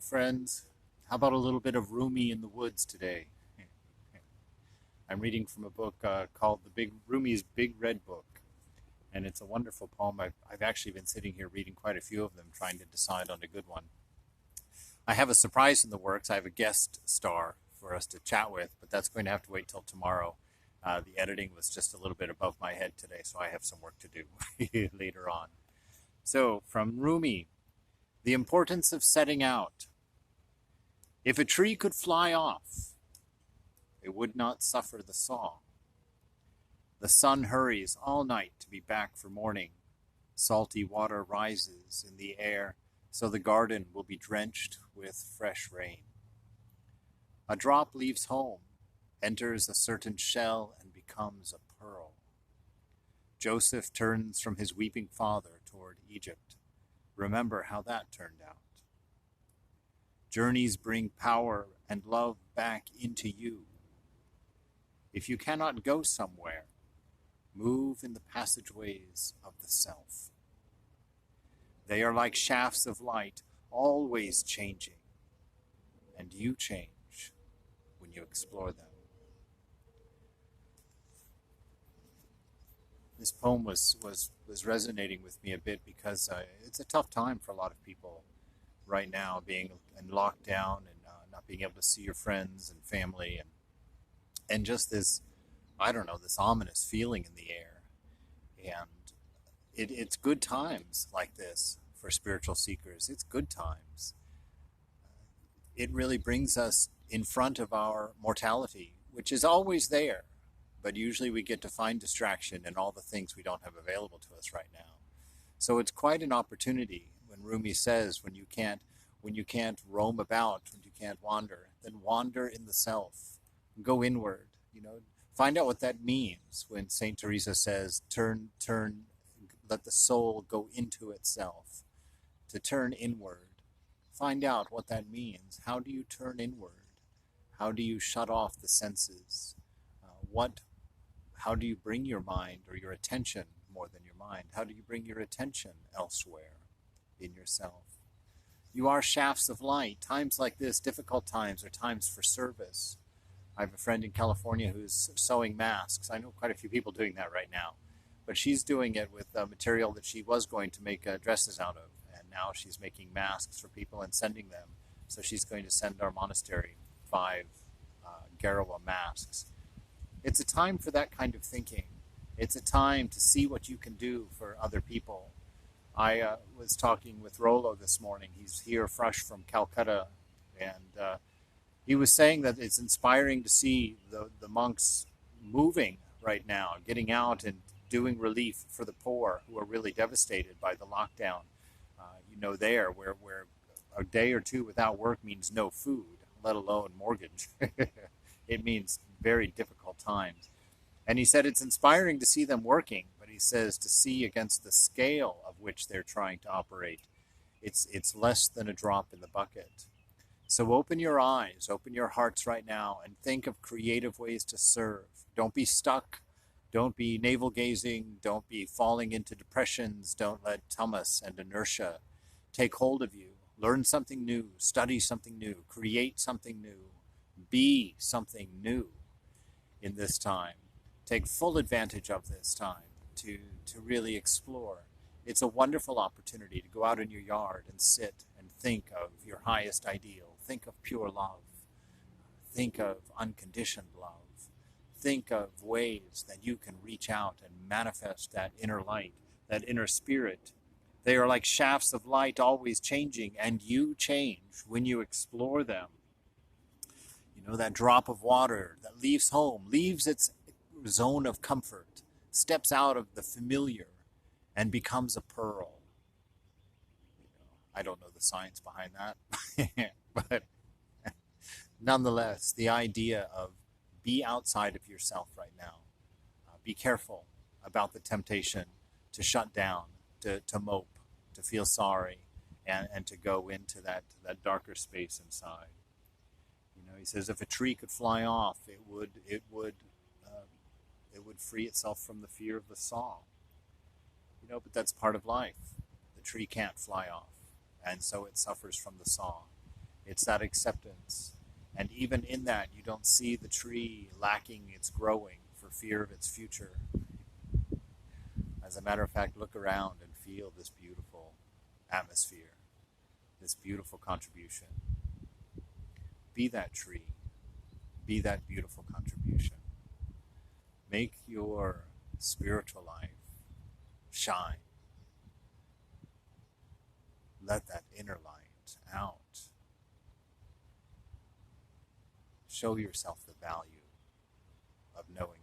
friends. How about a little bit of Rumi in the woods today? I'm reading from a book called Rumi's Big Red Book, and it's a wonderful poem. I've actually been sitting here reading quite a few of them, trying to decide on a good one. I have a surprise in the works. I have a guest star for us to chat with, but that's going to have to wait till tomorrow. The editing was just a little bit above my head today, so I have some work to do later on. So, from Rumi, the importance of setting out. If a tree could fly off, it would not suffer the saw. The sun hurries all night to be back for morning. Salty water rises in the air, so the garden will be drenched with fresh rain. A drop leaves home, enters a certain shell, and becomes a pearl. Joseph turns from his weeping father toward Egypt. Remember how that turned out. Journeys bring power and love back into you. If you cannot go somewhere, move in the passageways of the self. They are like shafts of light, always changing, and you change when you explore them. This poem was resonating with me a bit because it's a tough time for a lot of people right now, being in lockdown and not being able to see your friends and family, and just this, I don't know, this ominous feeling in the air. And it's good times like this for spiritual seekers. It's good times. It really brings us in front of our mortality, which is always there, but usually we get to find distraction in all the things we don't have available to us right now. So it's quite an opportunity when Rumi says, when you can't roam about, when you can't wander, then wander in the self. Go inward, find out what that means when Saint Teresa says, turn, let the soul go into itself. To turn inward. Find out what that means. How do you turn inward? How do you shut off the senses? How do you bring your mind or your attention, more than your mind, how do you bring your attention elsewhere in yourself? You are shafts of light. Times like this, difficult times, are times for service. I have a friend in California who's sewing masks. I know quite a few people doing that right now, but she's doing it with material that she was going to make dresses out of, and now she's making masks for people and sending them. So she's going to send our monastery 5 Garawa masks. It's a time for that kind of thinking. It's a time to see what you can do for other people. I was talking with Rollo this morning. He's here fresh from Calcutta, and he was saying that it's inspiring to see the monks moving right now, getting out and doing relief for the poor who are really devastated by the lockdown. There where a day or two without work means no food, let alone mortgage. It means very difficult times. And he said it's inspiring to see them working, but he says to see against the scale of which they're trying to operate, it's less than a drop in the bucket. So open your eyes, open your hearts right now, and think of creative ways to serve. Don't be stuck. Don't be navel-gazing. Don't be falling into depressions. Don't let tamas and inertia take hold of you. Learn something new. Study something new. Create something new. Be something new in this time. Take full advantage of this time to really explore. It's a wonderful opportunity to go out in your yard and sit and think of your highest ideal. Think of pure love. Think of unconditioned love. Think of ways that you can reach out and manifest that inner light, that inner spirit. They are like shafts of light, always changing, and you change when you explore them. That drop of water that leaves home, leaves its zone of comfort, steps out of the familiar, and becomes a pearl. I don't know the science behind that, but nonetheless, the idea of be outside of yourself right now. Be careful about the temptation to shut down, to mope, to feel sorry, and to go into that darker space inside. He says if a tree could fly off, it would free itself from the fear of the saw. But that's part of life. The tree can't fly off, and so it suffers from the saw. It's that acceptance. And even in that, you don't see the tree lacking its growing for fear of its future. As a matter of fact, look around and feel this beautiful atmosphere, this beautiful contribution. Be that tree. Be that beautiful contribution. Make your spiritual life shine. Let that inner light out. Show yourself the value of knowing